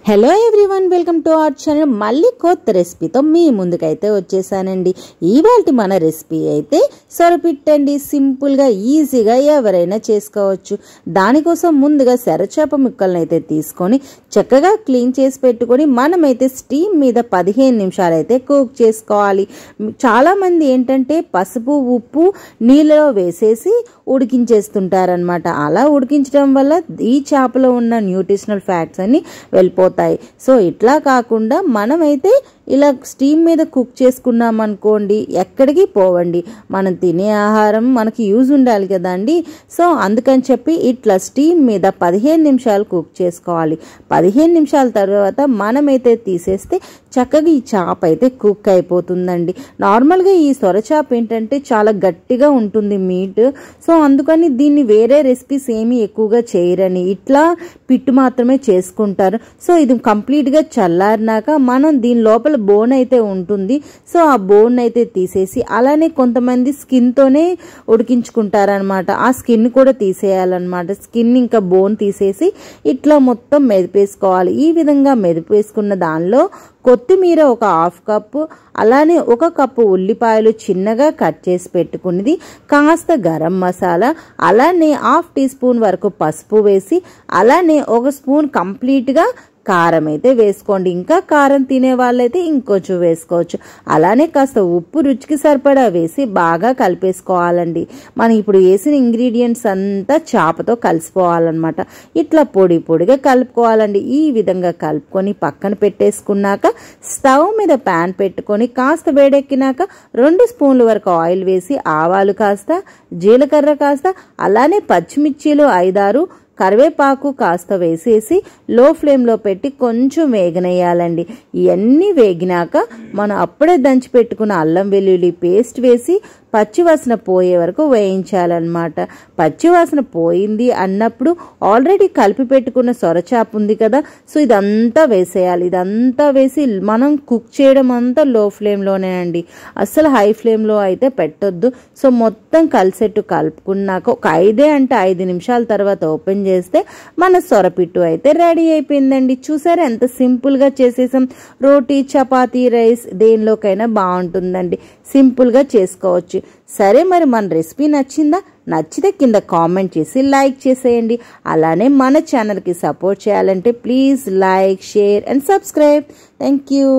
Hello everyone, welcome to our channel. మళ్ళీ కొత్త రెసిపీతో మీ ముందుకైతే వచ్చేసానండి. ఇవాల్టి మన రెసిపీ అయితే సొరపిట్టండి. సింపుల్గా ఈజీగా ఎవరైనా చేసుకోవచ్చు. దానికోసం ముందుగా సొరచేప ముక్కలను అయితే తీసుకొని చక్కగా క్లీన్ చేసి పెట్టుకొని మనమైతే స్టీమ్ మీద 15 నిమిషాలు అయితే కుక్ చేసుకోవాలి. చాలామంది ఏంటంటే పసుపు ఉప్పు నీళ్ళలో వేసేసి ఉడికించేస్తుంటారనమాట. అలా ఉడికించడం వల్ల ఈ చేపలో ఉన్న న్యూట్రిషనల్ ఫ్యాక్ట్స్ అన్ని వెళ్ళిపోతాయి. సో ఇట్లా కాకుండా మనమైతే ఇలా స్టీమ్ మీద కుక్ చేసుకున్నాం అనుకోండి, ఎక్కడికి పోవండి. మనం తినే ఆహారం మనకి యూజ్ ఉండాలి కదండి. సో అందుకని చెప్పి ఇట్లా స్టీమ్ మీద 15 నిమిషాలు కుక్ చేసుకోవాలి. 15 నిమిషాల తర్వాత మనమైతే తీసేస్తే చక్కగా ఈ చేప అయితే కుక్ అయిపోతుందండి. నార్మల్గా ఈ సొరచేప ఏంటంటే చాలా గట్టిగా ఉంటుంది మీట్. సో అందుకని దీన్ని వేరే రెసిపీస్ ఏమీ ఎక్కువగా చేయరని ఇట్లా పిట్టు మాత్రమే చేసుకుంటారు. సో ఇది కంప్లీట్గా చల్లారినాక మనం దీని లోపల బోన్ అయితే ఉంటుంది. సో ఆ బోన్ అయితే తీసేసి అలానే కొంతమంది స్కిన్తోనే ఉడికించుకుంటారనమాట. ఆ స్కిన్ కూడా తీసేయాలన్నమాట. స్కిన్ ఇంకా బోన్ తీసేసి ఇట్లా మొత్తం మెదిపేసుకోవాలి. ఈ విధంగా మెదిపేసుకున్న దానిలో కొత్తిమీర ఒక 1/2 కప్పు, అలానే 1 కప్పు ఉల్లిపాయలు చిన్నగా కట్ చేసి పెట్టుకున్నది, కాస్త గరం మసాలా, అలానే 1/2 టీ స్పూన్ వరకు పసుపు వేసి, అలానే 1 స్పూన్ కంప్లీట్గా కారం అయితే వేసుకోండి. ఇంకా కారం తినే వాళ్ళైతే ఇంకొంచెం వేసుకోవచ్చు. అలానే కాస్త ఉప్పు రుచికి సరిపడా వేసి బాగా కలిపేసుకోవాలండి. మనం ఇప్పుడు వేసిన ఇంగ్రీడియంట్స్ అంతా చేపతో కలిసిపోవాలన్నమాట. ఇట్లా పొడి పొడిగా కలుపుకోవాలండి. ఈ విధంగా కలుపుకొని పక్కన పెట్టేసుకున్నాక స్టవ్ మీద ప్యాన్ పెట్టుకొని కాస్త వేడెక్కినాక 2 స్పూన్ల వరకు ఆయిల్ వేసి ఆవాలు కాస్త, జీలకర్ర కాస్త, అలానే పచ్చిమిర్చీలు 5-6, కరివేపాకు కాస్త వేసేసి లో ఫ్లేమ్లో పెట్టి కొంచెం వేగనేయాలండి. ఇవన్నీ వేగినాక మనం అప్పుడే దంచి పెట్టుకున్న అల్లం వెల్లుల్లి పేస్ట్ వేసి పచ్చివాసన పోయే వరకు వేయించాలన్నమాట. పచ్చివాసన పోయింది అన్నప్పుడు ఆల్రెడీ కలిపి పెట్టుకున్న సొరచేప ఉంది కదా, సో ఇదంతా వేసేయాలి. ఇదంతా వేసి మనం కుక్ చేయడం అంతా లో ఫ్లేమ్లోనే అండి, అస్సలు హై ఫ్లేమ్లో అయితే పెట్టొద్దు. సో మొత్తం కలిసేట్టు కలుపుకున్నాక ఒక 5 నిమిషాల తర్వాత ఓపెన్ చేస్తే మన సొరపిట్టు అయితే రెడీ అయిపోయిందండి. చూసారా ఎంత సింపుల్గా చేసేసాం. రోటీ, చపాతీ, రైస్ దేనిలోకైనా బాగుంటుందండి. సింపుల్గా చేసుకోవచ్చు. సరే, మరి మన రెసిపీ నచ్చిందా? నచ్చితే కింద కామెంట్ చేసి లైక్ చేసేయండి. అలానే మన ఛానల్కి సపోర్ట్ చేయాలంటే please like, share and subscribe. Thank you.